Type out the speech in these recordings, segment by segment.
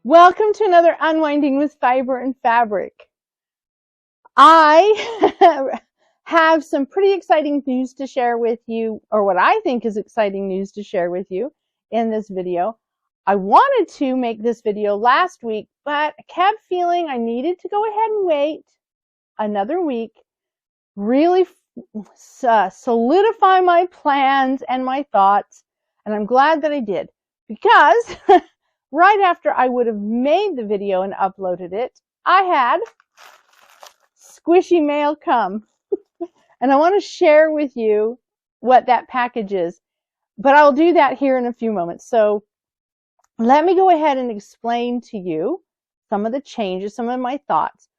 Welcome to another Unwinding with Fiber and Fabric. I have some pretty exciting news to share with you, or what I think is exciting news to share with you in this video. I wanted to make this video last week, but I kept feeling I needed to go ahead and wait another week, really solidify my plans and my thoughts, and I'm glad that I did, because right after I would have made the video and uploaded it, I had squishy mail come. And I want to share with you what that package is. But I'll do that here in a few moments. So let me go ahead and explain to you some of the changes, some of my thoughts.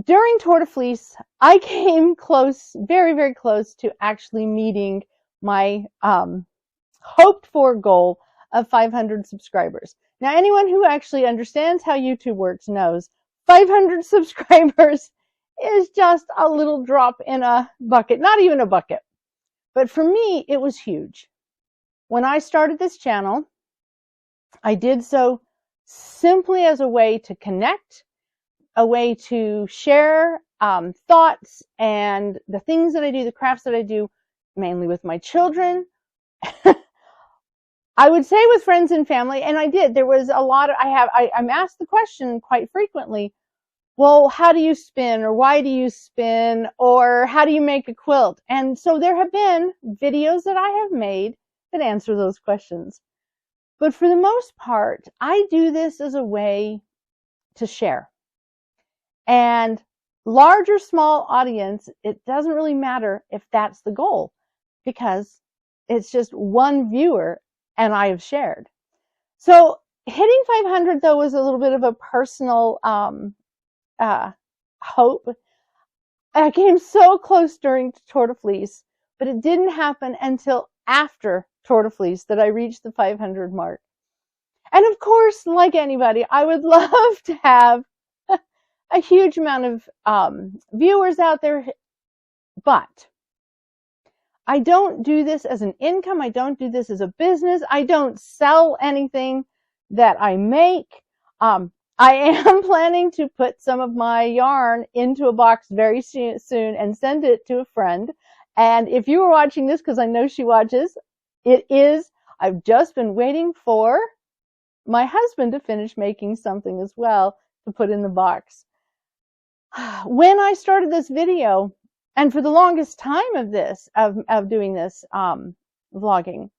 During Tour de Fleece, I came close, very, very close to actually meeting my hoped for goal of 500 subscribers. Now, anyone who actually understands how YouTube works knows 500 subscribers is just a little drop in a bucket, not even a bucket. But for me, it was huge. When I started this channel, I did so simply as a way to connect, a way to share thoughts and the things that I do, the crafts that I do, mainly with my children. I would say with friends and family, and I did. There was a lot of, I'm asked the question quite frequently, well, how do you spin, or why do you spin, or how do you make a quilt? And so there have been videos that I have made that answer those questions. But for the most part, I do this as a way to share. And large or small audience, it doesn't really matter if that's the goal, because it's just one viewer and I have shared. So hitting 500 though was a little bit of a personal hope. I came so close during Tour de Fleece, but it didn't happen until after Tour de Fleece that I reached the 500 mark. And of course, like anybody, I would love to have a huge amount of viewers out there, but I don't do this as an income. I don't do this as a business. I don't sell anything that I make. I am planning to put some of my yarn into a box very soon and send it to a friend. And if you were watching this, because I know she watches, I've just been waiting for my husband to finish making something as well to put in the box. When I started this video, and for the longest time of this, of doing this vlogging,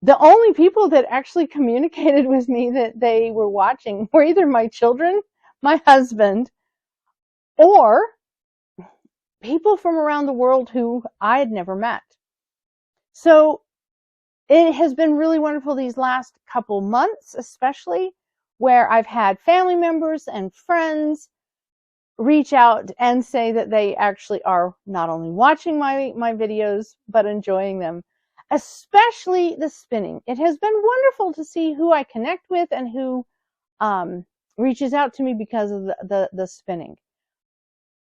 the only people that actually communicated with me that they were watching were either my children, my husband, or people from around the world who I had never met. So it has been really wonderful these last couple months, especially, where I've had family members and friends reach out and say that they actually are not only watching my videos, but enjoying them, especially the spinning. It has been wonderful to see who I connect with and who reaches out to me because of the spinning.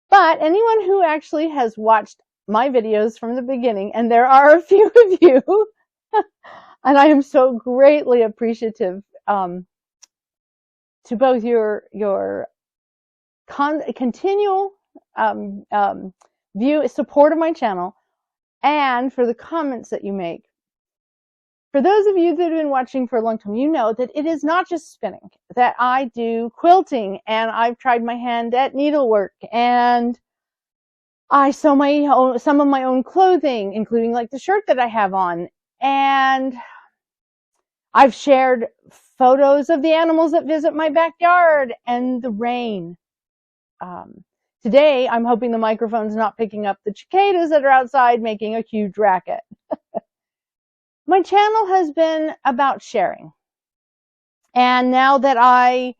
But anyone who actually has watched my videos from the beginning, and there are a few of you, and I am so greatly appreciative to both your continual support of my channel and for the comments that you make. For those of you that have been watching for a long time, you know that it is not just spinning, that I do quilting, and I've tried my hand at needlework, and I sew some of my own clothing, including like the shirt that I have on, and I've shared photos of the animals that visit my backyard and the rain. Today, I'm hoping the microphone's not picking up the cicadas that are outside making a huge racket. My channel has been about sharing. And now that I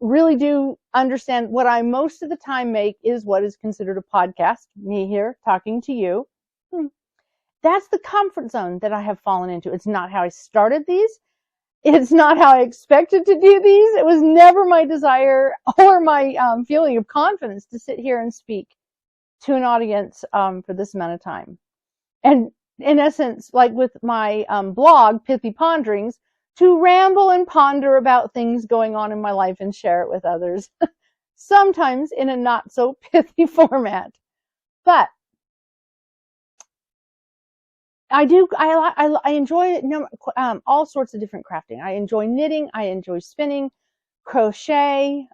really do understand what I most of the time make is what is considered a podcast, me here talking to you. That's the comfort zone that I have fallen into. It's not how I started these. It's not how I expected to do these. It was never my desire or my feeling of confidence to sit here and speak to an audience for this amount of time. And in essence, like with my blog, Pithy Ponderings, to ramble and ponder about things going on in my life and share it with others, sometimes in a not so pithy format. But I enjoy all sorts of different crafting. I enjoy knitting, I enjoy spinning, crochet,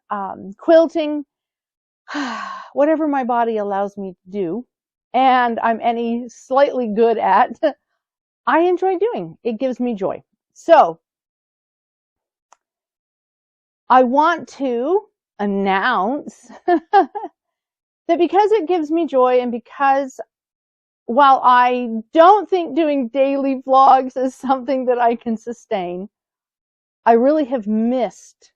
quilting, whatever my body allows me to do, and I'm any slightly good at, I enjoy doing. It gives me joy. So I want to announce that because it gives me joy, and because while I don't think doing daily vlogs is something that I can sustain, I really have missed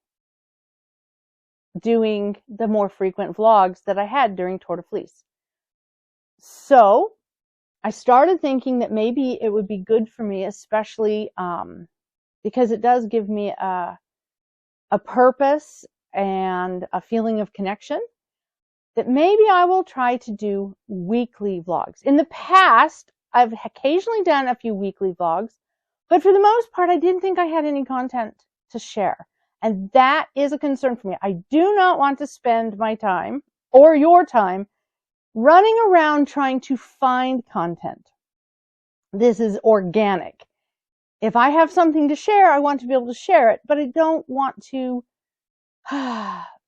doing the more frequent vlogs that I had during Tour de Fleece. So I started thinking that maybe it would be good for me, especially because it does give me a purpose and a feeling of connection, that maybe I will try to do weekly vlogs. In the past, I've occasionally done a few weekly vlogs, but for the most part, I didn't think I had any content to share. And that is a concern for me. I do not want to spend my time or your time running around trying to find content. This is organic. If I have something to share, I want to be able to share it, but I don't want to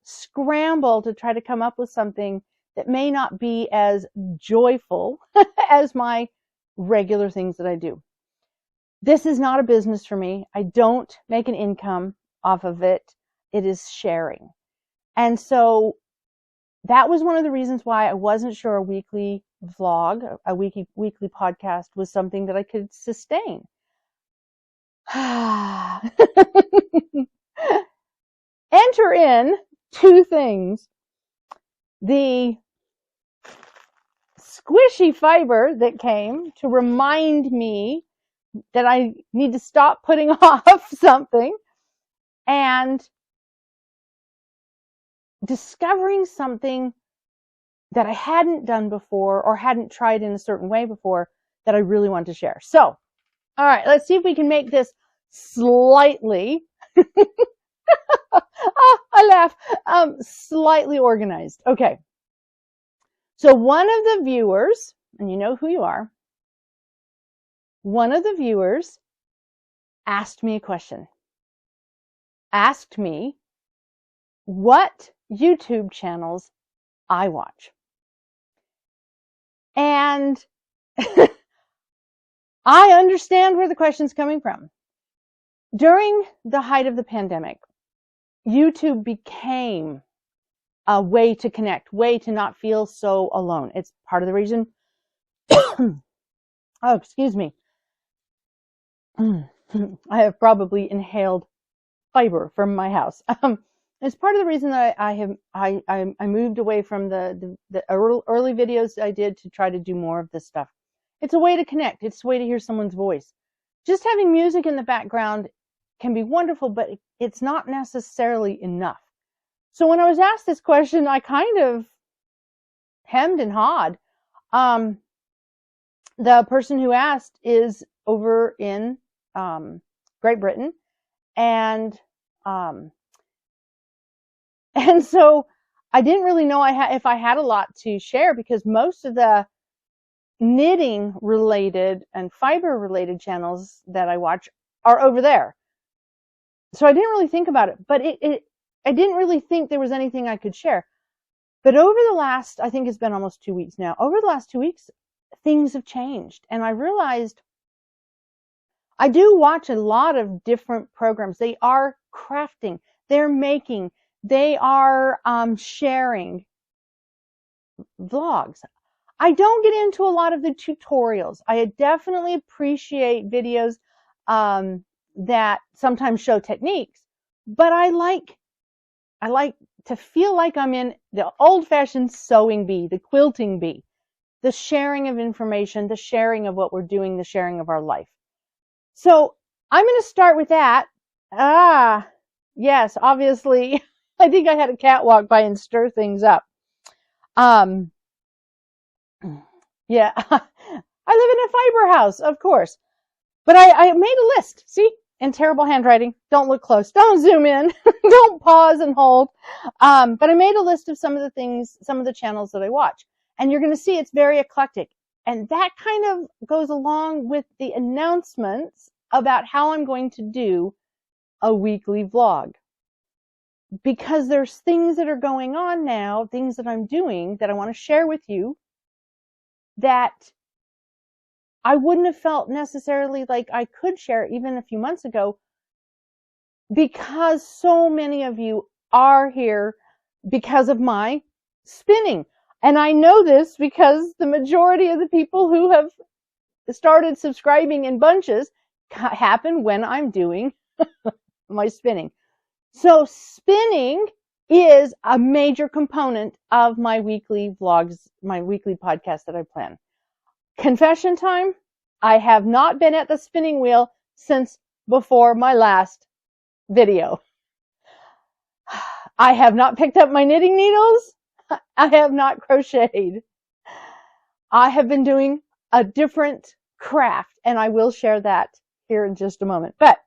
scramble to try to come up with something that may not be as joyful as my regular things that I do. This is not a business for me. I don't make an income off of it. It is sharing. And so that was one of the reasons why I wasn't sure a weekly vlog, a weekly podcast was something that I could sustain. Enter in two things: the squishy fiber that came to remind me that I need to stop putting off something, and discovering something that I hadn't done before or hadn't tried in a certain way before that I really want to share. So, all right, let's see if we can make this slightly I laugh. Slightly organized. Okay. So one of the viewers, and you know who you are, one of the viewers asked me a question. Asked me what YouTube channels I watch. And I understand where the question's coming from. During the height of the pandemic, YouTube became a way to connect, way to not feel so alone. It's part of the reason. Oh, excuse me. I have probably inhaled fiber from my house. It's part of the reason that I moved away from the early videos I did to try to do more of this stuff. It's a way to connect. It's a way to hear someone's voice. Just having music in the background can be wonderful, but it's not necessarily enough. So when I was asked this question, I kind of hemmed and hawed. The person who asked is over in Great Britain, and so I didn't really know if I had a lot to share, because most of the knitting related and fiber related channels that I watch are over there. So I didn't really think about it, but I didn't really think there was anything I could share. But over the last, I think it's been almost 2 weeks now, over the last 2 weeks, things have changed. And I realized I do watch a lot of different programs. They are crafting, they're making, they are sharing vlogs. I don't get into a lot of the tutorials. I definitely appreciate videos that sometimes show techniques, but I like to feel like I'm in the old-fashioned sewing bee, the quilting bee, the sharing of information, the sharing of what we're doing, the sharing of our life. So I'm going to start with that. Yes, obviously, I think I had a cat walk by and stir things up. Yeah, I live in a fiber house, of course. But I made a list. See, in terrible handwriting. Don't look close. Don't zoom in. Don't pause and hold. But I made a list of some of the things, some of the channels that I watch. And you're going to see it's very eclectic. And that kind of goes along with the announcements about how I'm going to do a weekly vlog. Because there's things that are going on now, things that I'm doing that I want to share with you that I wouldn't have felt necessarily like I could share even a few months ago, because so many of you are here because of my spinning. And I know this because the majority of the people who have started subscribing in bunches happen when I'm doing my spinning. So spinning is a major component of my weekly vlogs, my weekly podcast that I plan. Confession time, I have not been at the spinning wheel since before my last video. I have not picked up my knitting needles. I have not crocheted. I have been doing a different craft, and I will share that here in just a moment. But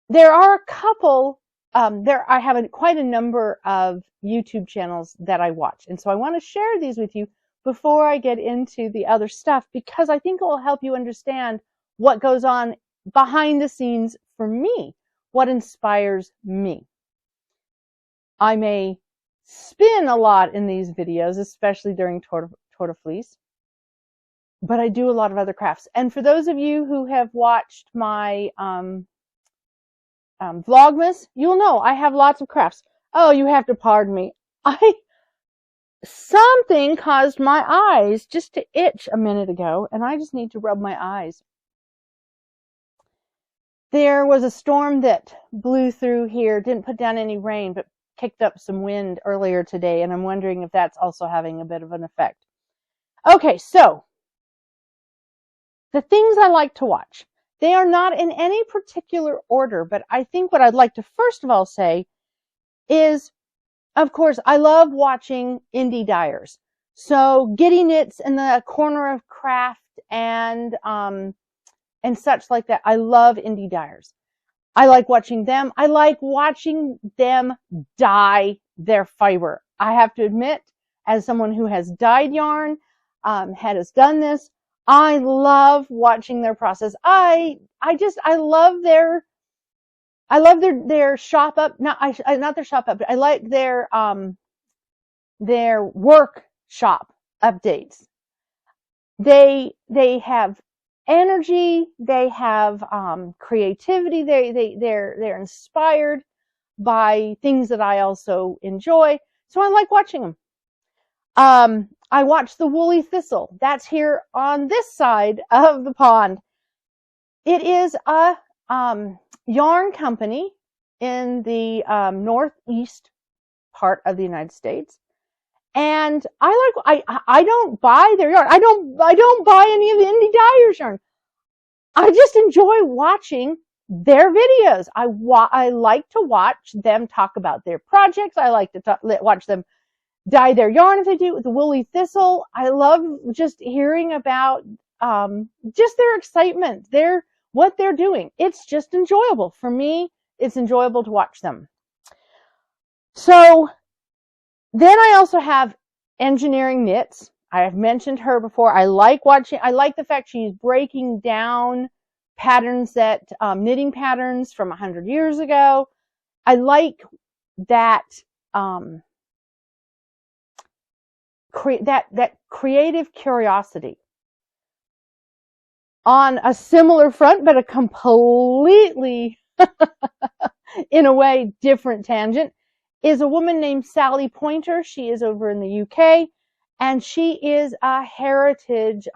there are a couple, I have quite a number of YouTube channels that I watch. And so I want to share these with you before I get into the other stuff, because I think it will help you understand what goes on behind the scenes for me, what inspires me. I may spin a lot in these videos, especially during Tour de Fleece, but I do a lot of other crafts. And for those of you who have watched my Vlogmas, you'll know I have lots of crafts. Oh, you have to pardon me. Something caused my eyes just to itch a minute ago, and I just need to rub my eyes. There was a storm that blew through here, didn't put down any rain, but kicked up some wind earlier today, and I'm wondering if that's also having a bit of an effect. Okay, so the things I like to watch. They are not in any particular order, but I think what I'd like to first of all say is, of course, I love watching indie dyers. So Giddy Knits in the corner of craft and such like that. I love indie dyers. I like watching them. I like watching them dye their fiber. I have to admit, as someone who has dyed yarn, has done this, I love watching their process. I love their shop up, not their shop up, but I like their workshop updates. They have energy, they have creativity, they're inspired by things that I also enjoy. So I like watching them. I watch the Woolly Thistle. That's here on this side of the pond. It is a yarn company in the northeast part of the United States, and I don't buy their yarn. I don't buy any of the indie dyers yarn. I just enjoy watching their videos. I like to watch them talk about their projects. I like to watch them dye their yarn if they do. With the Woolly Thistle, I love just hearing about just their excitement, what they're doing. It's just enjoyable. For me, it's enjoyable to watch them. So then I also have Engineering Knits. I have mentioned her before. I like the fact she's breaking down patterns knitting patterns from 100 years ago. I like that that creative curiosity. On a similar front, but a completely, in a way, different tangent, is a woman named Sally Pointer. She is over in the UK, and she is a heritage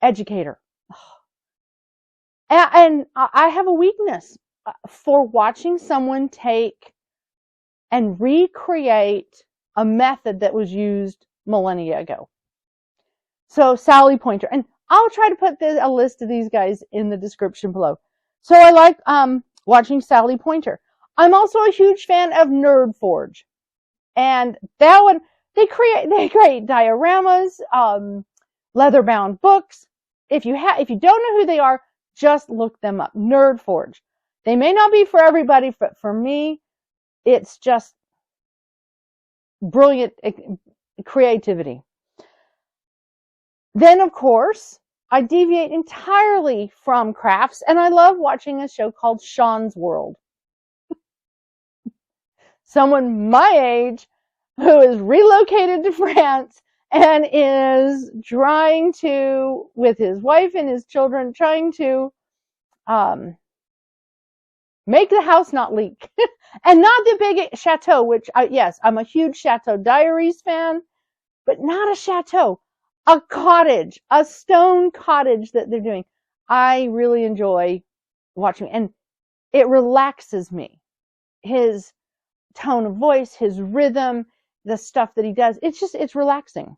educator. And I have a weakness for watching someone take and recreate a method that was used millennia ago. So Sally Pointer, and I'll try to put a list of these guys in the description below. So I like watching Sally Pointer. I'm also a huge fan of Nerd Forge, and that one, they create dioramas, leather-bound books. if you don't know who they are, just look them up. Nerd Forge. They may not be for everybody, but for me, it's just brilliant creativity. Then, of course, I deviate entirely from crafts, and I love watching a show called Sean's World. Someone my age who is relocated to France and is trying to, with his wife and his children, trying to make the house not leak. And not the big chateau, which, yes, I'm a huge Chateau Diaries fan, but not a chateau. A cottage, a stone cottage that they're doing. I really enjoy watching, and it relaxes me. His tone of voice, his rhythm, the stuff that he does, it's relaxing.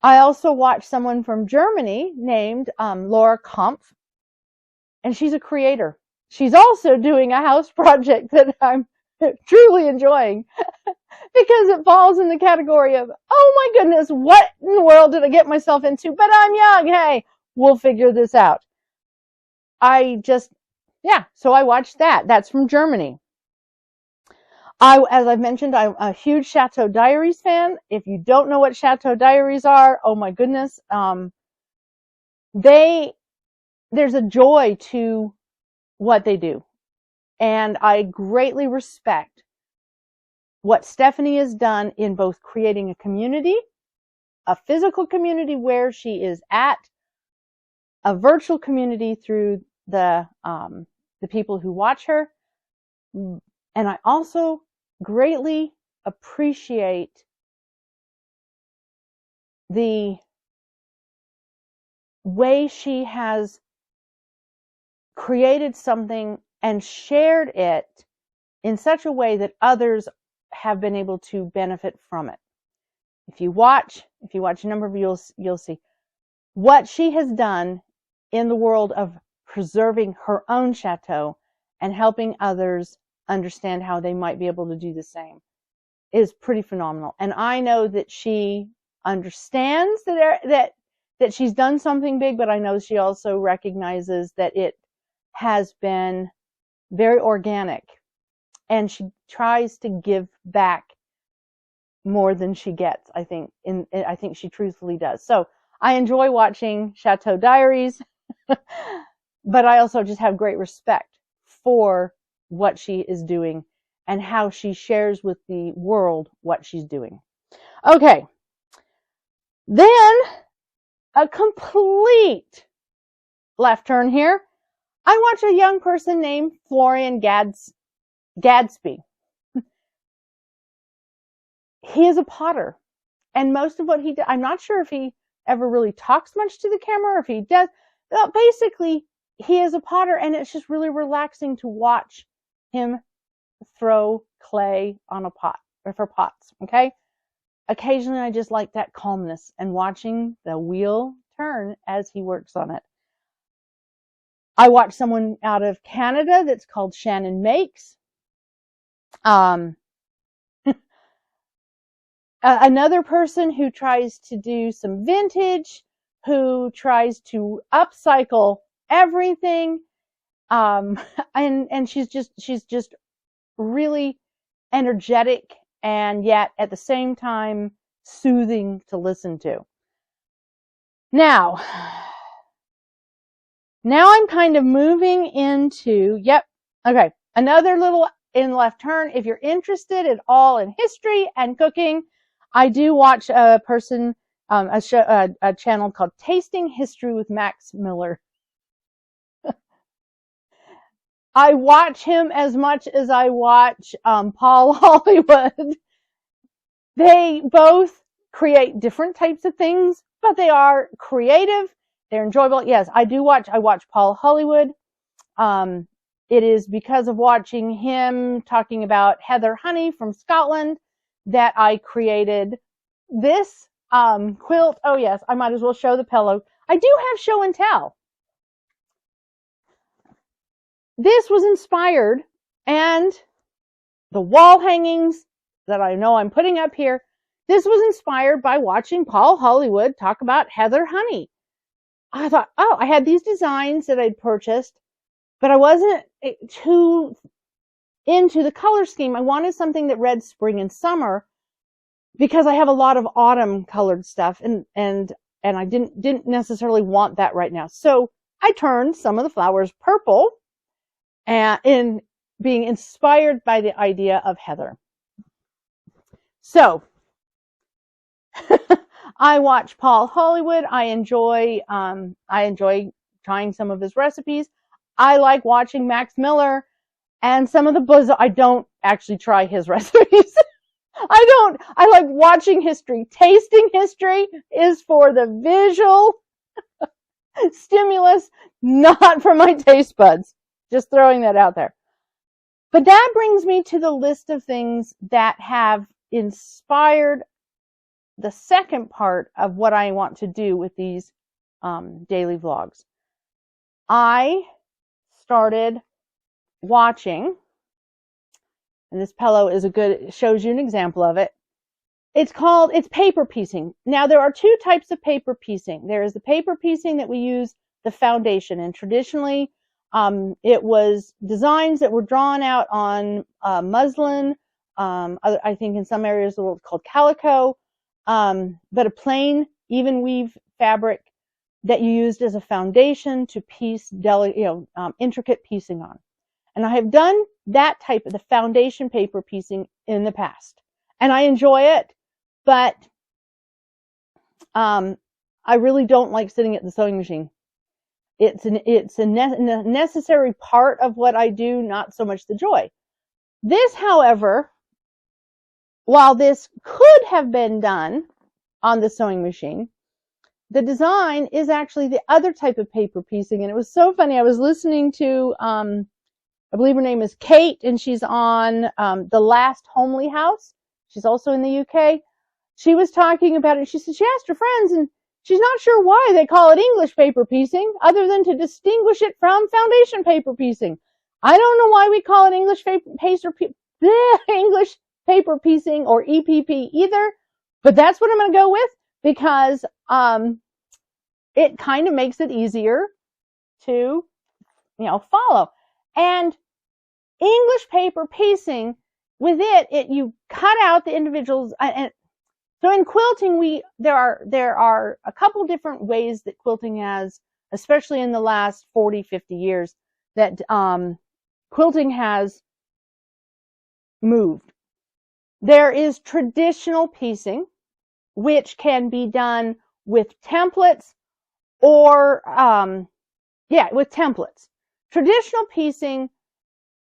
I also watch someone from Germany named Laura Kampf, and she's a creator. She's also doing a house project that I'm truly enjoying because it falls in the category of, oh my goodness, what in the world did I get myself into? But I'm young. Hey, we'll figure this out. So I watched that. That's from Germany. As I've mentioned, I'm a huge Chateau Diaries fan. If you don't know what Chateau Diaries are, oh my goodness, there's a joy to what they do. And I greatly respect what Stephanie has done in both creating a community, a physical community where she is at, a virtual community through the people who watch her. And I also greatly appreciate the way she has created something and shared it in such a way that others have been able to benefit from it. If you watch a number of you'll see what she has done in the world of preserving her own chateau and helping others understand how they might be able to do the same is pretty phenomenal. And I know that she understands that she's done something big, but I know she also recognizes that it has been very organic, and she tries to give back more than she gets. I think she truthfully does. So I enjoy watching Chateau Diaries, but I also just have great respect for what she is doing and how she shares with the world what she's doing. Okay. Then a complete left turn here. I watch a young person named Florian Gadsby. He is a potter, and most of what he does, I'm not sure if he ever really talks much to the camera or if he does. But basically, he is a potter, and it's just really relaxing to watch him throw clay on a pot, or for pots, okay? Occasionally, I just like that calmness and watching the wheel turn as he works on it. I watch someone out of Canada that's called Shannon Makes. Another person who tries to do some vintage, who tries to upcycle everything. And she's just really energetic and yet at the same time soothing to listen to. Now I'm kind of moving into, another little in left turn. If you're interested at all in history and cooking, I do watch a channel called Tasting History with Max Miller. I watch him as much as I watch Paul Hollywood. They both create different types of things, but they are creative. They're enjoyable. Yes, I watch Paul Hollywood. It is because of watching him talking about heather honey from Scotland that I created this quilt. Oh yes, I might as well show the pillow. I do have show and tell. This was inspired, and the wall hangings that I know I'm putting up here, this was inspired by watching Paul Hollywood talk about heather honey. I thought, oh, I had these designs that I'd purchased, but I wasn't too into the color scheme. I wanted something that read spring and summer because I have a lot of autumn colored stuff, and I didn't necessarily want that right now. So I turned some of the flowers purple, and in being inspired by the idea of heather. So I watch Paul Hollywood. I enjoy trying some of his recipes. I like watching Max Miller and some of the buzz. I don't actually try his recipes. I like watching history. Tasting history is for the visual stimulus, not for my taste buds. Just throwing that out there. But that brings me to the list of things that have inspired the second part of what I want to do with these daily vlogs. I started watching, and this pillow is shows you an example of it. It's paper piecing. Now there are two types of paper piecing. There is the paper piecing that we use the foundation, and traditionally it was designs that were drawn out on muslin. I think in some areas the world called calico, but a plain even weave fabric that you used as a foundation to piece intricate piecing on. And I have done that type of the foundation paper piecing in the past, and I enjoy it, but I really don't like sitting at the sewing machine. It's a necessary part of what I do, not so much the joy. This, however, while this could have been done on the sewing machine, the design is actually the other type of paper piecing. And it was so funny. I was listening to, I believe her name is Kate, and she's on The Last Homely House. She's also in the UK. She was talking about it. She said she asked her friends, and she's not sure why they call it English paper piecing, other than to distinguish it from foundation paper piecing. I don't know why we call it English paper piecing or EPP either, but that's what I'm going to go with, because it kind of makes it easier to, follow. And English paper piecing, with it you cut out the individuals. And so in quilting, there are a couple different ways that quilting has, especially in the last 40, 50 years, that quilting has moved. There is traditional piecing, which can be done with templates or, with templates. Traditional piecing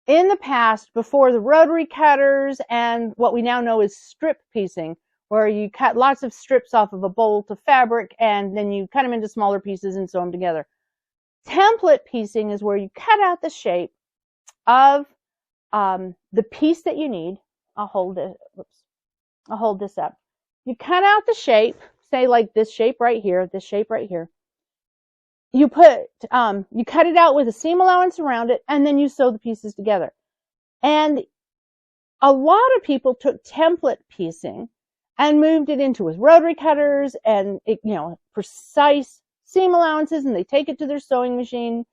in the past, before the rotary cutters and what we now know is strip piecing, where you cut lots of strips off of a bolt of fabric and then you cut them into smaller pieces and sew them together. Template piecing is where you cut out the shape of the piece that you need. I'll hold this up. You cut out the shape, say like this shape right here, this shape right here. You cut it out with a seam allowance around it, and then you sew the pieces together. And a lot of people took template piecing and moved it into with rotary cutters and precise seam allowances, and they take it to their sewing machine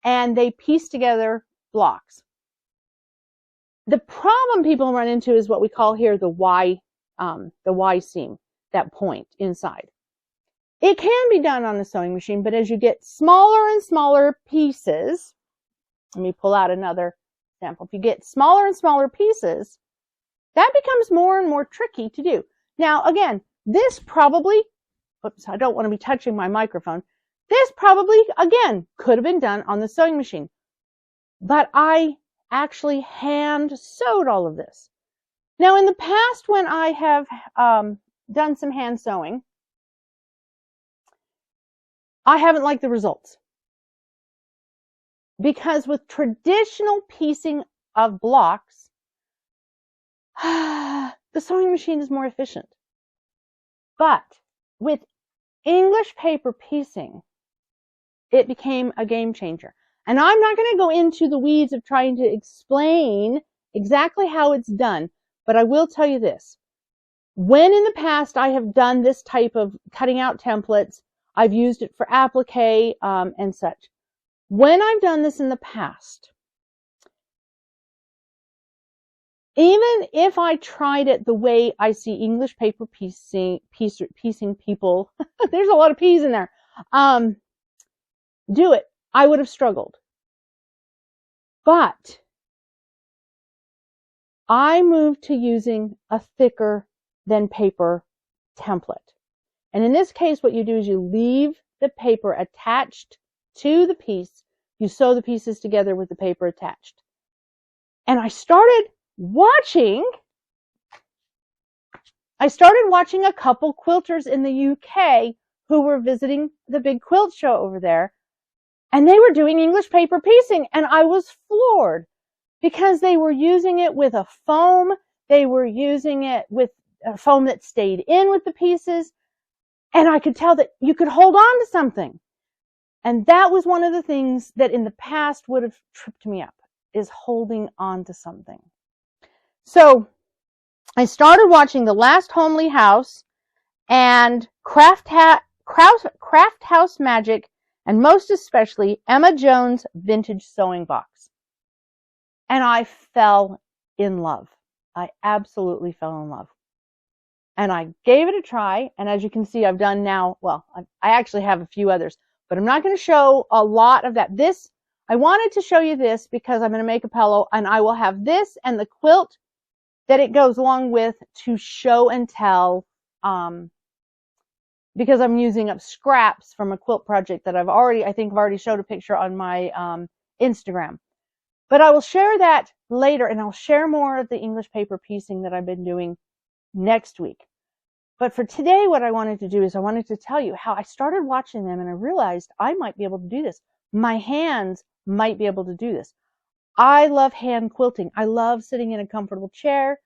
and they piece together blocks. The problem people run into is what we call here the Y seam, that point inside. It can be done on the sewing machine, but as you get smaller and smaller pieces, let me pull out another example. If you get smaller and smaller pieces, that becomes more and more tricky to do. Now, again, this probably, I don't want to be touching my microphone. This probably, again, could have been done on the sewing machine. But I actually hand sewed all of this. Now, in the past, when I have done some hand sewing, I haven't liked the results. Because with traditional piecing of blocks, the sewing machine is more efficient. But with English paper piecing, it became a game changer. And I'm not going to go into the weeds of trying to explain exactly how it's done, but I will tell you this. When in the past I have done this type of cutting out templates, I've used it for applique and such. When I've done this in the past, even if I tried it the way I see English paper piecing people, there's a lot of P's in there, do it, I would have struggled. But I moved to using a thicker than paper template. And in this case, what you do is you leave the paper attached to the piece. You sew the pieces together with the paper attached. And I started watching a couple quilters in the UK who were visiting the big quilt show over there. And they were doing English paper piecing. And I was floored because they were using it with a foam. They were using it with a foam that stayed in with the pieces. And I could tell that you could hold on to something. And that was one of the things that in the past would have tripped me up, is holding on to something. So I started watching The Last Homely House and Craft House Magic, and most especially Emma Jones' Vintage Sewing Box. And I fell in love. I absolutely fell in love. And I gave it a try, and as you can see, I've done now, well, I actually have a few others, but I'm not going to show a lot of that. I wanted to show you this because I'm going to make a pillow, and I will have this and the quilt that it goes along with to show and tell, because I'm using up scraps from a quilt project that I think I've already showed a picture on my Instagram. But I will share that later, and I'll share more of the English paper piecing that I've been doing next week. But for today, what I wanted to do is I wanted to tell you how I started watching them and I realized I might be able to do this. My hands might be able to do this. I love hand quilting. I love sitting in a comfortable chair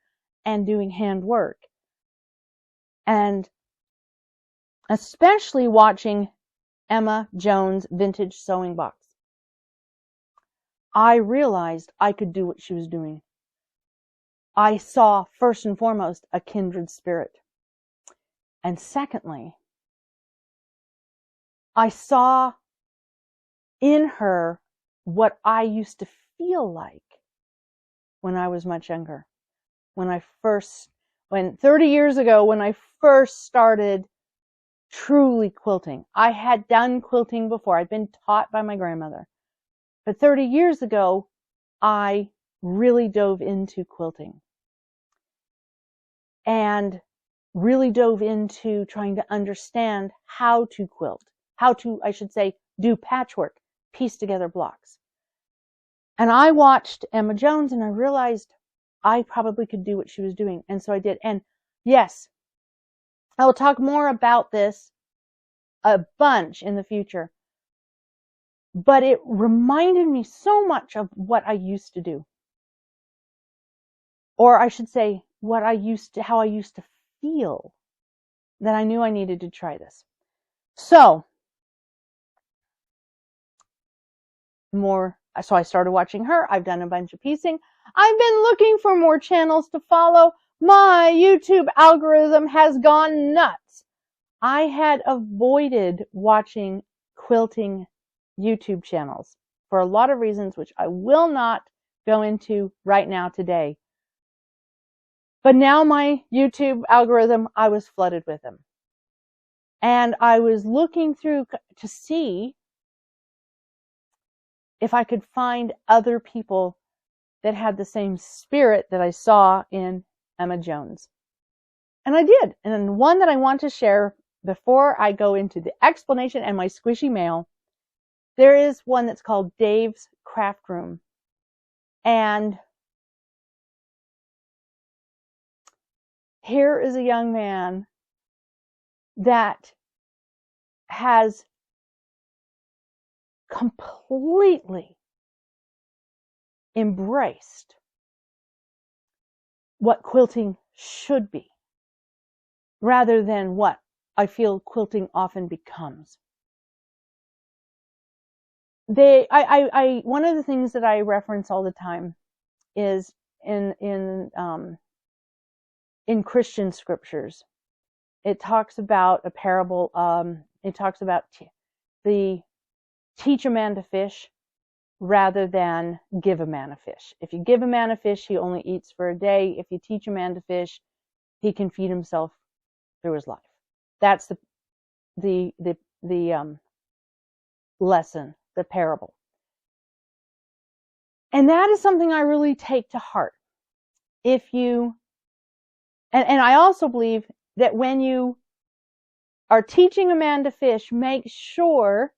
and doing hand work. And especially watching Emma Jones' Vintage Sewing Box. I realized I could do what she was doing. I saw, first and foremost, a kindred spirit. And secondly, I saw in her what I used to feel like when I was much younger. When 30 years ago, when I first started truly quilting. I had done quilting before. I'd been taught by my grandmother. But 30 years ago, I really dove into quilting. And really dove into trying to understand how to quilt, I should say, do patchwork, piece together blocks. And I watched Emma Jones and I realized I probably could do what she was doing. And so I did. And yes, I will talk more about this a bunch in the future. But it reminded me so much of what I used to do. Or I should say, how I used to feel, that I knew I needed to try this. So I started watching her. I've done a bunch of piecing. I've been looking for more channels to follow. My YouTube algorithm has gone nuts. I had avoided watching quilting YouTube channels for a lot of reasons, which I will not go into right now today. But now my YouTube algorithm, I was flooded with them. And I was looking through to see if I could find other people that had the same spirit that I saw in Emma Jones. And I did. And one that I want to share before I go into the explanation and my squishy mail, there is one that's called Dave's Craft Room. And here is a young man that has completely embraced what quilting should be, rather than what I feel quilting often becomes. One of the things that I reference all the time is in Christian scriptures. It talks about a parable. It talks about the teach a man to fish rather than give a man a fish. If you give a man a fish, he only eats for a day. If you teach a man to fish, he can feed himself through his life. That's the lesson, the parable. And that is something I really take to heart. If you, and I also believe that when you are teaching a man to fish, make sure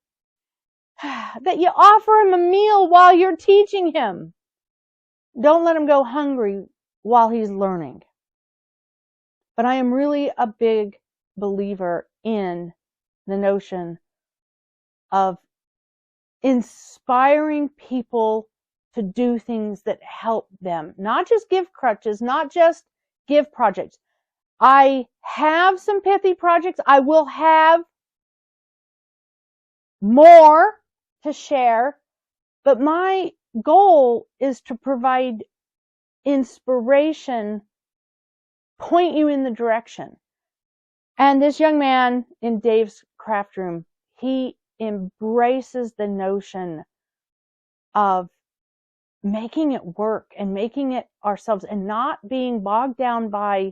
that you offer him a meal while you're teaching him. Don't let him go hungry while he's learning. But I am really a big believer in the notion of inspiring people to do things that help them. Not just give crutches, not just give projects. I have some pithy projects. I will have more to share, but my goal is to provide inspiration, point you in the direction. And this young man in Dave's craft room, he embraces the notion of making it work and making it ourselves and not being bogged down by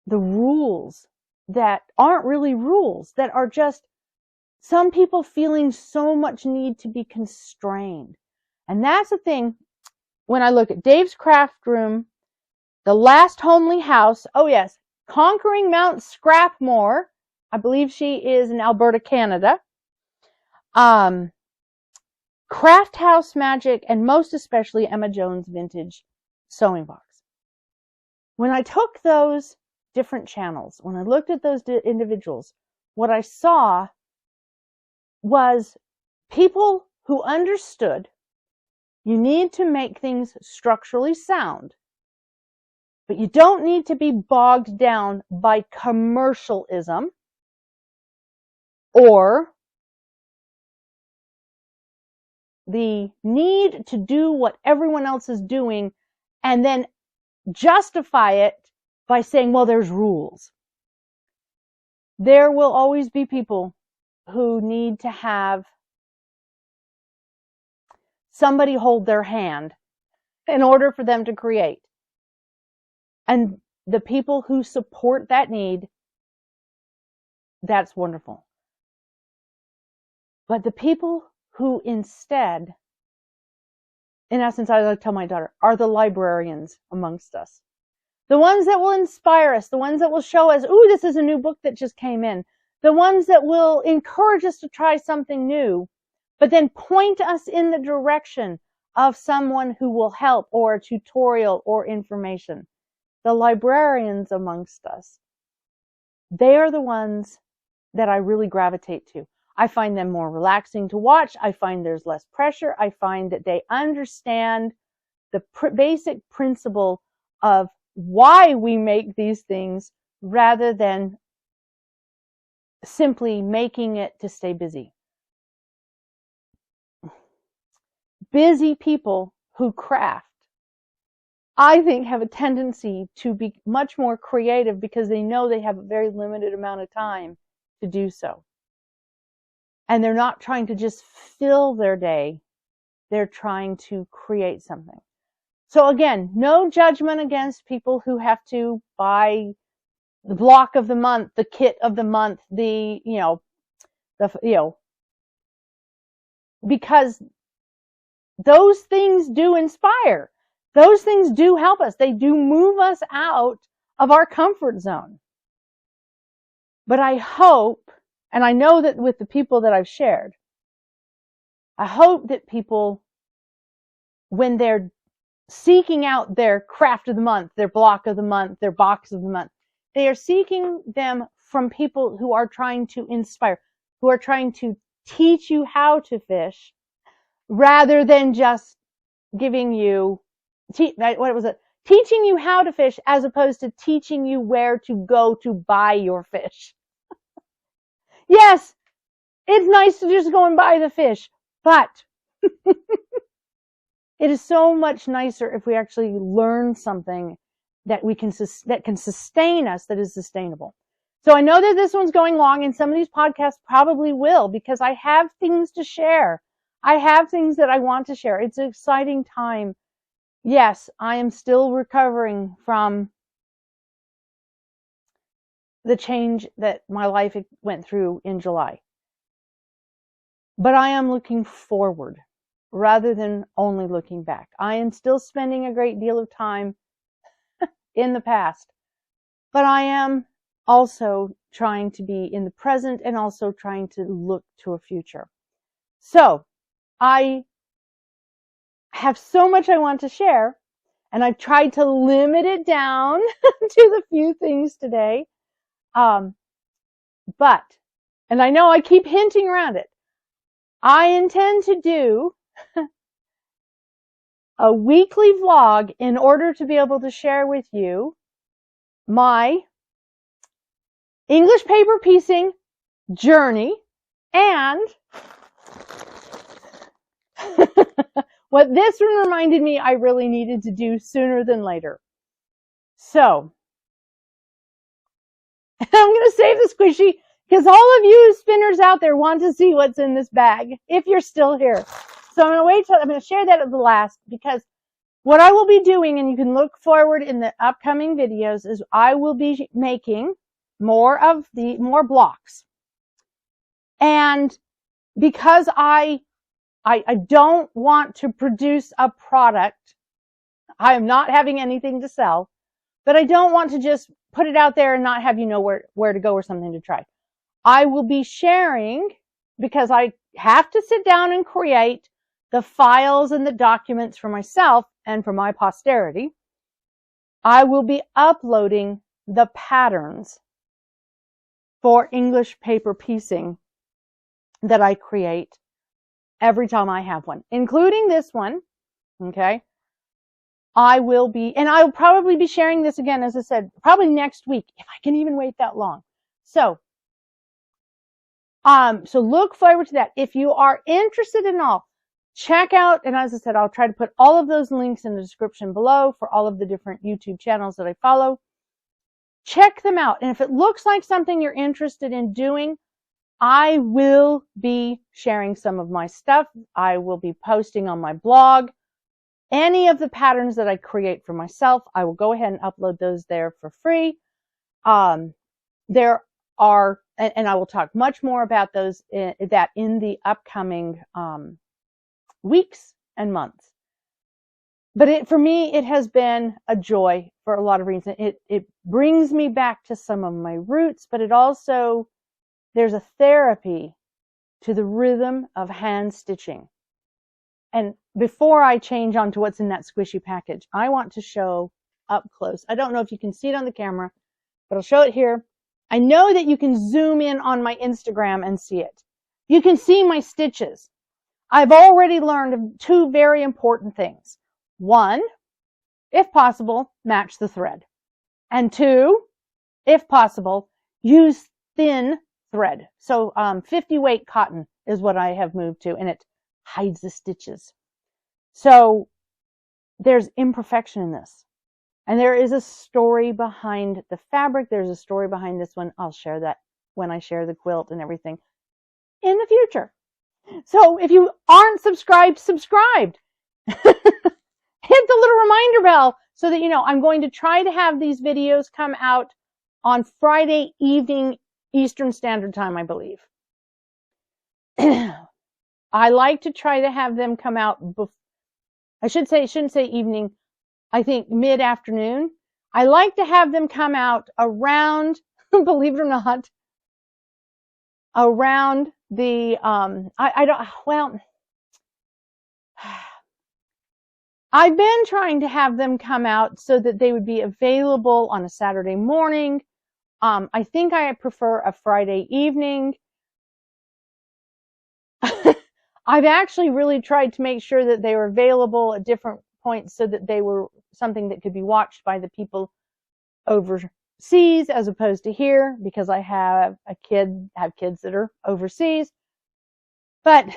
the rules that aren't really rules, that are just some people feeling so much need to be constrained. And that's the thing when I look at Dave's craft room, The Last Homely House. Oh yes, Conquering Mount Scrapmore. I believe she is in Alberta, Canada. Craft House Magic, and most especially Emma Jones Vintage Sewing Box. When I took those different channels, when I looked at those individuals, what I saw was people who understood you need to make things structurally sound, but you don't need to be bogged down by commercialism or the need to do what everyone else is doing and then justify it by saying, well, there's rules. There will always be people who need to have somebody hold their hand in order for them to create. And the people who support that need, that's wonderful. But the people who instead, in essence, I like to tell my daughter, are the librarians amongst us. The ones that will inspire us, the ones that will show us, ooh, this is a new book that just came in. The ones that will encourage us to try something new, but then point us in the direction of someone who will help, or a tutorial or information. The librarians amongst us, they are the ones that I really gravitate to. I find them more relaxing to watch. I find there's less pressure. I find that they understand the basic principle of why we make these things rather than simply making it to stay busy. Busy people who craft, I think, have a tendency to be much more creative because they know they have a very limited amount of time to do so. And they're not trying to just fill their day. They're trying to create something. So again, no judgment against people who have to buy the block of the month, the kit of the month, because those things do inspire. Those things do help us. They do move us out of our comfort zone. But I hope, and I know that with the people that I've shared, I hope that people, when they're seeking out their craft of the month, their block of the month, their box of the month, they are seeking them from people who are trying to inspire, who are trying to teach you how to fish, rather than just giving you, teaching you how to fish, as opposed to teaching you where to go to buy your fish. Yes, it's nice to just go and buy the fish, but it is so much nicer if we actually learn something that we can that can sustain us, that is sustainable. So I know that this one's going long, and some of these podcasts probably will, because I have things to share. I have things that I want to share. It's an exciting time. Yes, I am still recovering from the change that my life went through in July. But I am looking forward rather than only looking back. I am still spending a great deal of time in the past, but I am also trying to be in the present and also trying to look to a future. So I have so much I want to share, and I've tried to limit it down to the few things today. But, and I know I keep hinting around it, I intend to do a weekly vlog in order to be able to share with you my English paper piecing journey and what this one reminded me I really needed to do sooner than later. So, I'm going to save the squishy because all of you spinners out there want to see what's in this bag if you're still here. So I'm going to wait till I'm going to share that at the last, because what I will be doing, and you can look forward in the upcoming videos, is I will be making more blocks. And because I don't want to produce a product, I am not having anything to sell, but I don't want to just put it out there and not have you know where to go or something to try. I will be sharing, because I have to sit down and create the files and the documents for myself and for my posterity. I will be uploading the patterns for English paper piecing that I create every time I have one, including this one. Okay. I'll probably be sharing this again, as I said, probably next week, if I can even wait that long. So look forward to that. If you are interested in all, check out, and as I said, I'll try to put all of those links in the description below for all of the different YouTube channels that I follow. Check them out. And if it looks like something you're interested in doing, I will be sharing some of my stuff. I will be posting on my blog any of the patterns that I create for myself. I will go ahead and upload those there for free. There are, and I will talk much more about those in the upcoming weeks and months. But for me, it has been a joy for a lot of reasons. It brings me back to some of my roots, but it also, there's a therapy to the rhythm of hand stitching. And before I change on to what's in that squishy package, I want to show up close. I don't know if you can see it on the camera, but I'll show it here. I know that you can zoom in on my Instagram and see it. You can see my stitches. I've already learned two very important things. One, if possible, match the thread. And two, if possible, use thin thread. So 50 weight cotton is what I have moved to, and it hides the stitches. So there's imperfection in this. And there is a story behind the fabric. There's a story behind this one. I'll share that when I share the quilt and everything in the future. So if you aren't subscribed, hit the little reminder bell so that you know I'm going to try to have these videos come out on Friday evening Eastern Standard Time, I believe. I like to try to have them come out I shouldn't say evening, I think mid-afternoon. I like to have them come out around, believe it or not, around the, I've been trying to have them come out so that they would be available on a Saturday morning. I think I prefer a Friday evening. I've actually really tried to make sure that they were available at different points so that they were something that could be watched by the people overseas as opposed to here, because I have kids that are overseas. But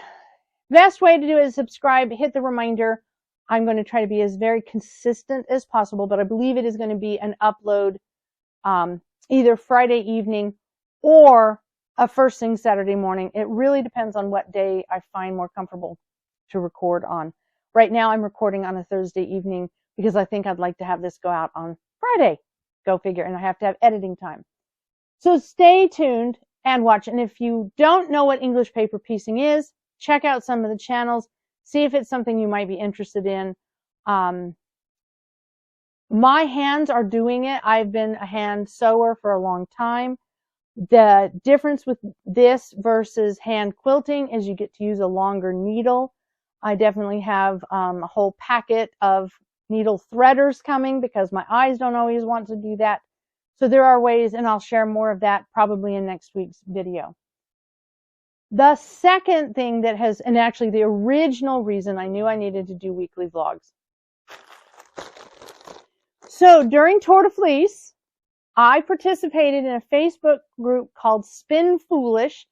best way to do it is subscribe, hit the reminder. I'm going to try to be as very consistent as possible, but I believe it is going to be an upload either Friday evening or a first thing Saturday morning. It really depends on what day I find more comfortable to record on. Right now I'm recording on a Thursday evening because I think I'd like to have this go out on Friday. Go figure. And I have to have editing time. So stay tuned and watch. And if you don't know what English paper piecing is, check out some of the channels. See if it's something you might be interested in. My hands are doing it. I've been a hand sewer for a long time. The difference with this versus hand quilting is you get to use a longer needle. I definitely have a whole packet of needle threaders coming because my eyes don't always want to do that. So there are ways, and I'll share more of that probably in next week's video. The second thing that has, and actually the original reason I knew I needed to do weekly vlogs. So during Tour de Fleece, I participated in a Facebook group called Spin Foolish,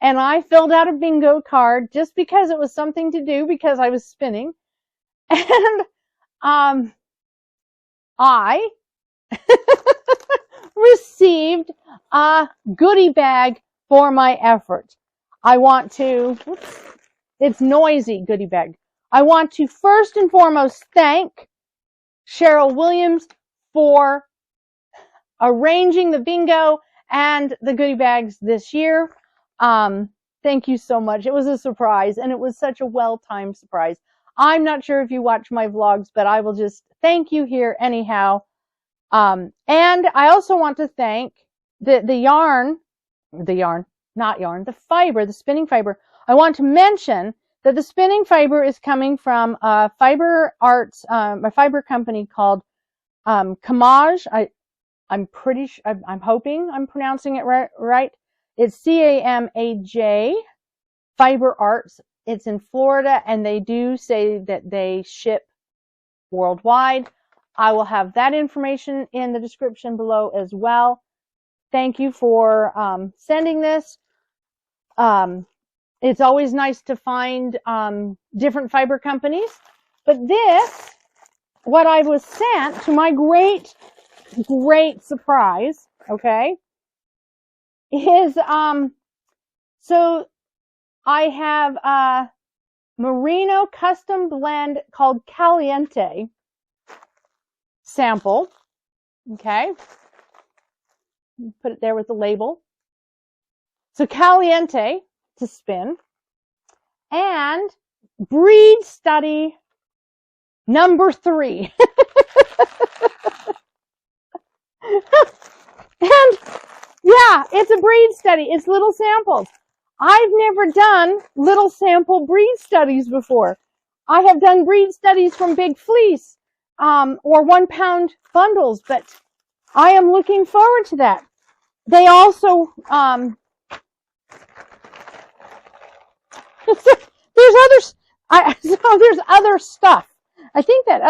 and I filled out a bingo card just because it was something to do because I was spinning. And I received a goodie bag for my effort. I want to, it's noisy goodie bag. I want to first and foremost thank Cheryl Williams for arranging the bingo and the goodie bags this year. Thank you so much. It was a surprise, and it was such a well-timed surprise. I'm not sure if you watch my vlogs, but I will just thank you here anyhow. And I also want to thank the fiber, the spinning fiber. I want to mention that the spinning fiber is coming from fiber arts, a fiber company called Camaj. I'm pretty sure, I'm hoping I'm pronouncing it right. It's C-A-M-A-J, Fiber Arts. It's in Florida, and they do say that they ship worldwide. I will have that information in the description below as well. Thank you for sending this. It's always nice to find different fiber companies. But this, what I was sent, to my great surprise, okay, is so I have a merino custom blend called Caliente sample, okay, put it there with the label. So Caliente to spin, and breed study number 3. And yeah, it's a breed study. It's little samples. I've never done little sample breed studies before. I have done breed studies from big fleece or 1 pound bundles, but I am looking forward to that. They also there's other stuff. I think that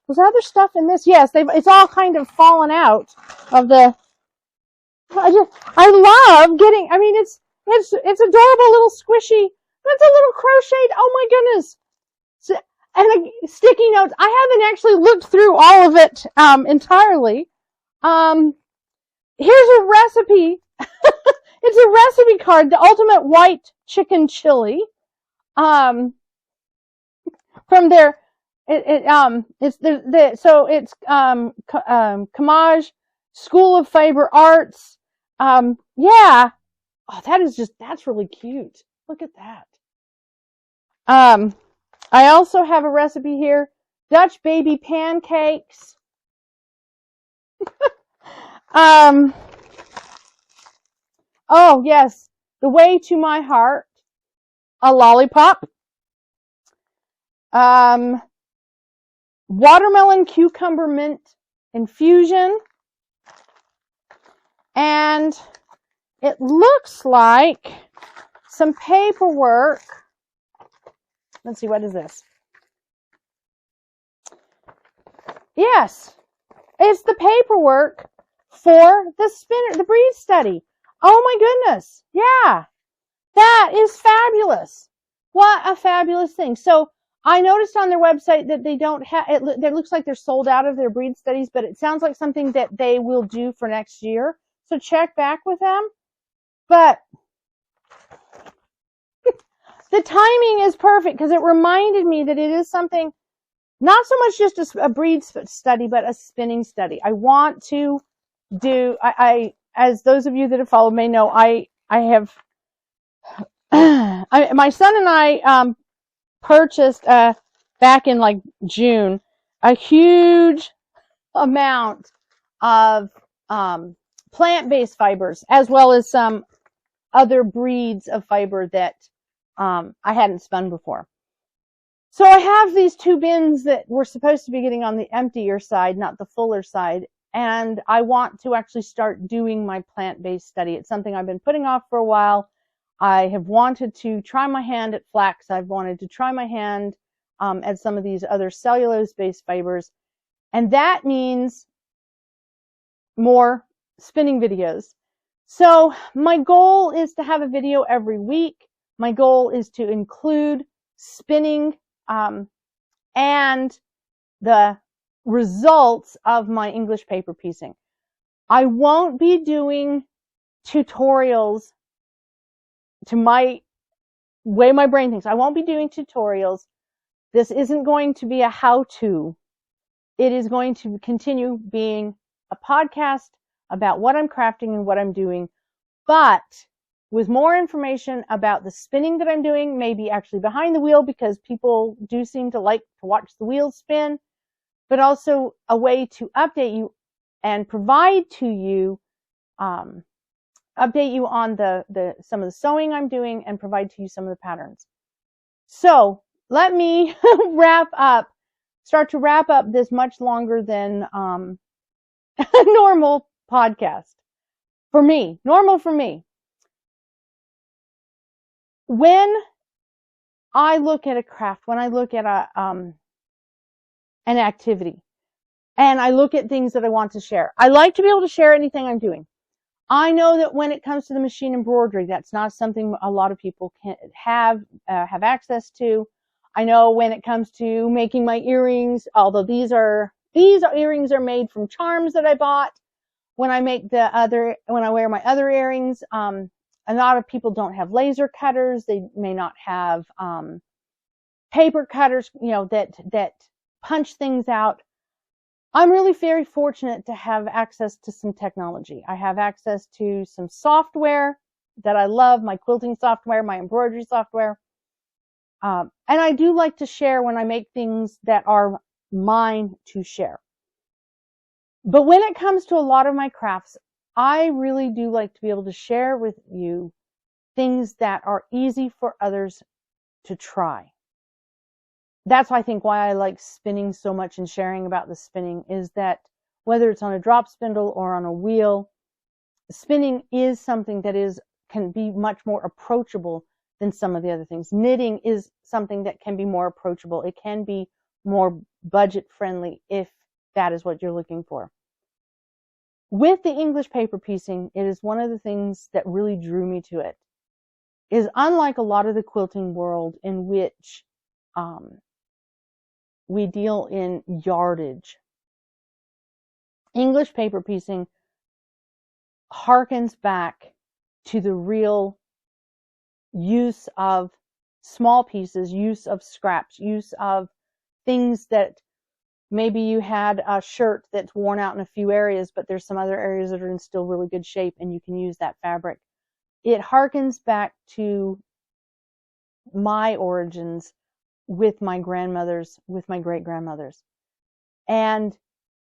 was other stuff in this. Yes, it's all kind of fallen out of the. I love getting. I mean, it's adorable, little squishy. That's a little crocheted. Oh my goodness! So, and sticky notes. I haven't actually looked through all of it entirely. Here's a recipe. It's a recipe card. The ultimate white chicken chili. From their. It's so it's Camaj School of Fiber Arts. Yeah. Oh, that's really cute. Look at that. I also have a recipe here. Dutch baby pancakes. Oh yes, the way to my heart. A lollipop. Watermelon cucumber mint infusion. And it looks like some paperwork. Let's see, what is this? Yes, it's the paperwork for the breed study. Oh my goodness. Yeah, that is fabulous. What a fabulous thing. So I noticed on their website that they don't have, it looks like they're sold out of their breed studies, but it sounds like something that they will do for next year. So check back with them. But the timing is perfect because it reminded me that it is something, not so much just a breed study, but a spinning study. I want to do, as those of you that have followed may know, I have, my son and I purchased back in like June a huge amount of plant-based fibers, as well as some other breeds of fiber that I hadn't spun before. So I have these 2 bins that we're supposed to be getting on the emptier side, not the fuller side, and I want to actually start doing my plant-based study. It's something I've been putting off for a while. I have wanted to try my hand at flax. I've wanted to try my hand at some of these other cellulose-based fibers, and that means more spinning videos. So my goal is to have a video every week. My goal is to include spinning and the results of my English paper piecing. I won't be doing tutorials to my way my brain thinks. I won't be doing tutorials. This isn't going to be a how-to. It is going to continue being a podcast about what I'm crafting and what I'm doing, but with more information about the spinning that I'm doing, maybe actually behind the wheel, because people do seem to like to watch the wheels spin, but also a way to update you and provide to you, update you on some of the sewing I'm doing and provide to you some of the patterns. So let me start to wrap up this much longer than a normal podcast. Normal for me. When I look at a craft, when I look at an activity, and I look at things that I want to share, I like to be able to share anything I'm doing. I know that when it comes to the machine embroidery, that's not something a lot of people can have access to. I know when it comes to making my earrings, although these earrings are made from charms that I bought. When I wear my other earrings, a lot of people don't have laser cutters. They may not have paper cutters, that punch things out. I'm really very fortunate to have access to some technology. I have access to some software that I love, my quilting software, my embroidery software. And I do like to share when I make things that are mine to share. But when it comes to a lot of my crafts, I really do like to be able to share with you things that are easy for others to try. That's why I like spinning so much and sharing about the spinning, is that whether it's on a drop spindle or on a wheel, spinning is something that can be much more approachable than some of the other things. Knitting is something that can be more approachable. It can be more budget friendly if that is what you're looking for. With the English paper piecing, it is one of the things that really drew me to it. Is unlike a lot of the quilting world in which we deal in yardage, English paper piecing harkens back to the real use of small pieces, use of scraps, use of things that maybe you had a shirt that's worn out in a few areas, but there's some other areas that are in still really good shape and you can use that fabric. It harkens back to my origins with my grandmothers, with my great-grandmothers. And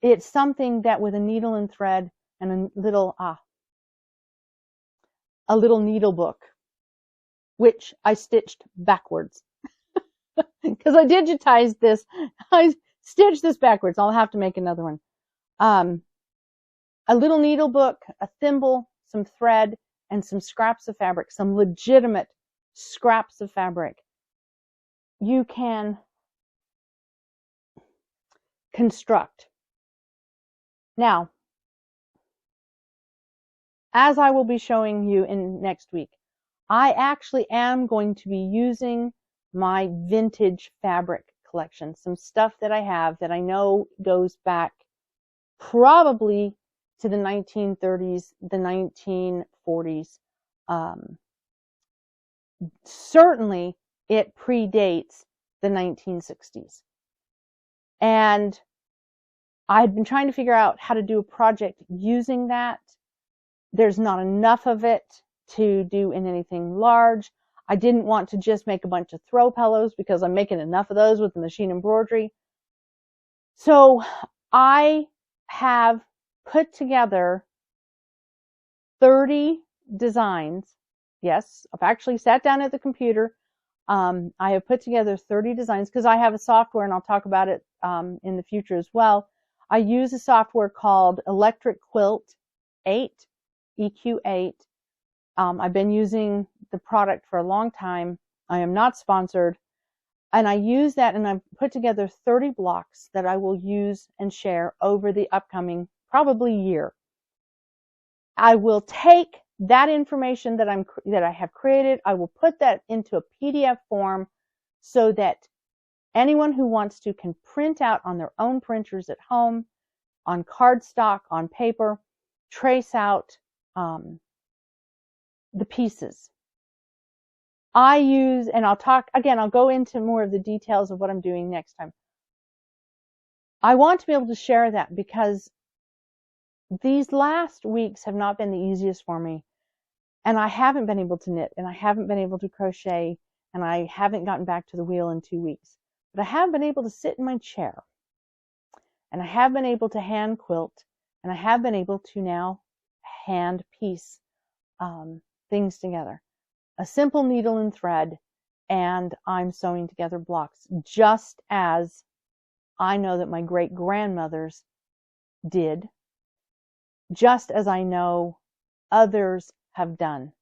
it's something that with a needle and thread and a little needle book, which I stitched backwards. Because I digitized this. I stitched this backwards. I'll have to make another one. A little needle book, a thimble, some thread, and some scraps of fabric, some legitimate scraps of fabric. You can construct. Now, as I will be showing you in next week, I actually am going to be using my vintage fabric collection, some stuff that I have that I know goes back probably to the 1930s, the 1940s. Certainly, it predates the 1960s. And I had been trying to figure out how to do a project using that. There's not enough of it to do in anything large. I didn't want to just make a bunch of throw pillows because I'm making enough of those with the machine embroidery. So I have put together 30 designs. Yes, I've actually sat down at the computer. I have put together 30 designs because I have a software, and I'll talk about it in the future as well. I use a software called Electric Quilt 8, EQ8. I've been using the product for a long time. I am not sponsored. And I use that, and I've put together 30 blocks that I will use and share over the upcoming probably year. I will take that information that I have created, I will put that into a PDF form so that anyone who wants to can print out on their own printers at home, on cardstock, on paper, trace out the pieces. I use, and I'll go into more of the details of what I'm doing next time. I want to be able to share that because these last weeks have not been the easiest for me. And I haven't been able to knit, and I haven't been able to crochet, and I haven't gotten back to the wheel in 2 weeks. But I have been able to sit in my chair, and I have been able to hand quilt, and I have been able to now hand piece things together. A simple needle and thread, and I'm sewing together blocks, just as I know that my great-grandmothers did, just as I know others have done.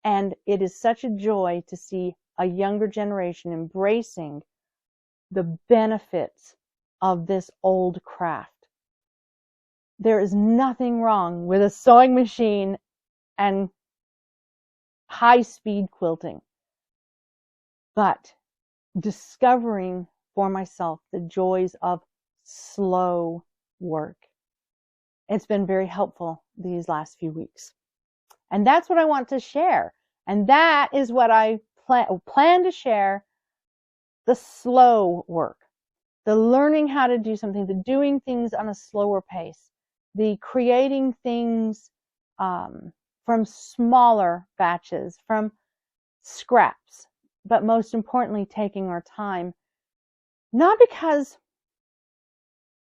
And it is such a joy to see a younger generation embracing the benefits of this old craft. There is nothing wrong with a sewing machine and high-speed quilting, but discovering for myself the joys of slow work. It's been very helpful these last few weeks. And that's what I want to share. And that is what I plan to share, the slow work, the learning how to do something, the doing things on a slower pace, the creating things from smaller batches, from scraps, but most importantly, taking our time. Not because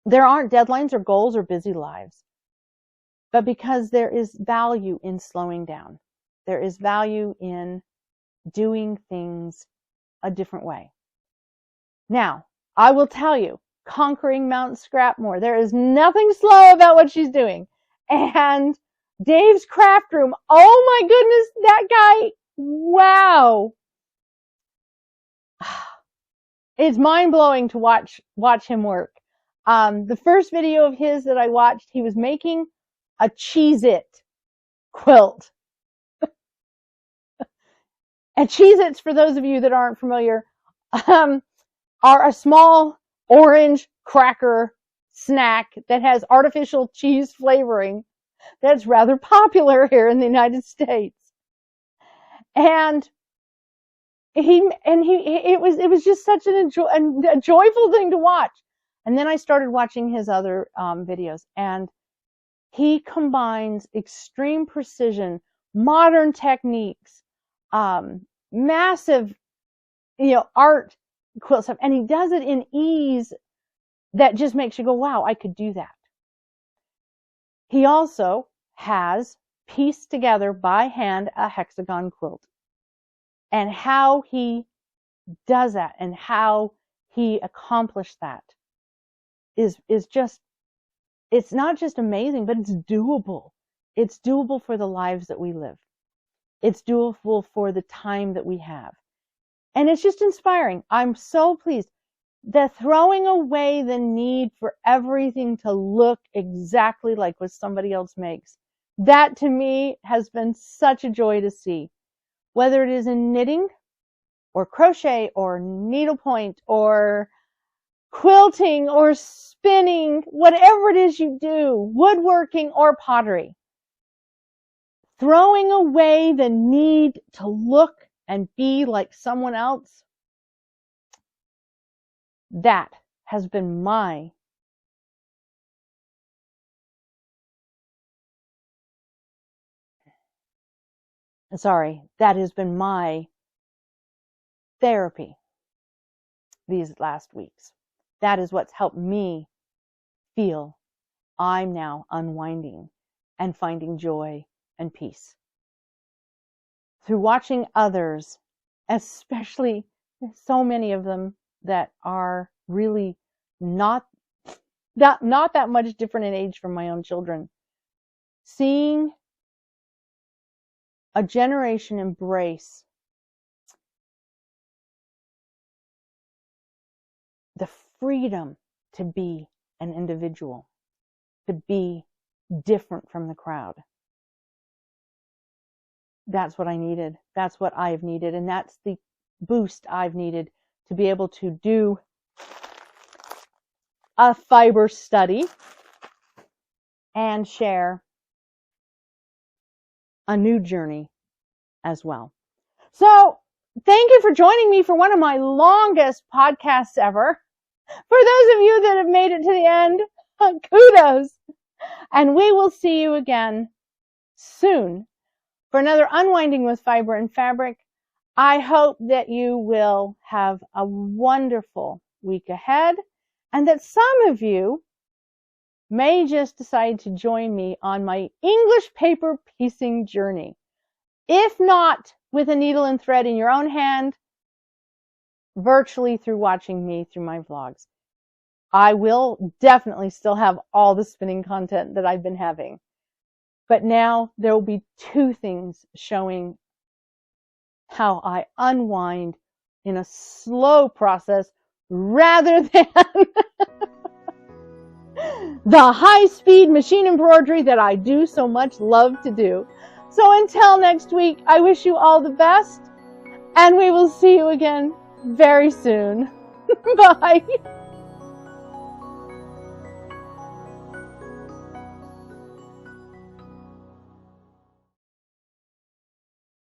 there aren't deadlines or goals or busy lives, but because there is value in slowing down. There is value in doing things a different way. Now, I will tell you, conquering Mount Scrapmore, there is nothing slow about what she's doing. And Dave's craft room, oh my goodness, that guy, wow. It's mind-blowing to watch him work. The first video of his that I watched, he was making a Cheez-It quilt. And Cheez-Its, for those of you that aren't familiar, are a small orange cracker snack that has artificial cheese flavoring that's rather popular here in the United States. And it was just such a joyful thing to watch. And then I started watching his other videos, and he combines extreme precision, modern techniques, massive, art quilt stuff, and he does it in ease that just makes you go, wow, I could do that. He also has pieced together by hand a hexagon quilt. And how he does that and how he accomplished that is just, it's not just amazing, but it's doable. It's doable for the lives that we live. It's doable for the time that we have. And it's just inspiring. I'm so pleased that throwing away the need for everything to look exactly like what somebody else makes. That to me has been such a joy to see. Whether it is in knitting or crochet or needlepoint or quilting or spinning, whatever it is you do, woodworking or pottery. Throwing away the need to look and be like someone else, that has been that has been my therapy these last weeks. That is what's helped me feel I'm now unwinding and finding joy and peace. Through watching others, especially so many of them that are really not that much different in age from my own children, seeing a generation embrace the freedom to be an individual, to be different from the crowd. That's what I needed. That's what I've needed. And that's the boost I've needed to be able to do a fiber study and share a new journey as well. So thank you for joining me for one of my longest podcasts ever. For those of you that have made it to the end, kudos. And we will see you again soon for another Unwinding with Fiber and Fabric. I hope that you will have a wonderful week ahead and that some of you may just decide to join me on my English paper piecing journey. If not with a needle and thread in your own hand, virtually through watching me through my vlogs. I will definitely still have all the spinning content that I've been having. But now there will be two things showing how I unwind in a slow process rather than the high-speed machine embroidery that I do so much love to do. So until next week, I wish you all the best, and we will see you again very soon. Bye.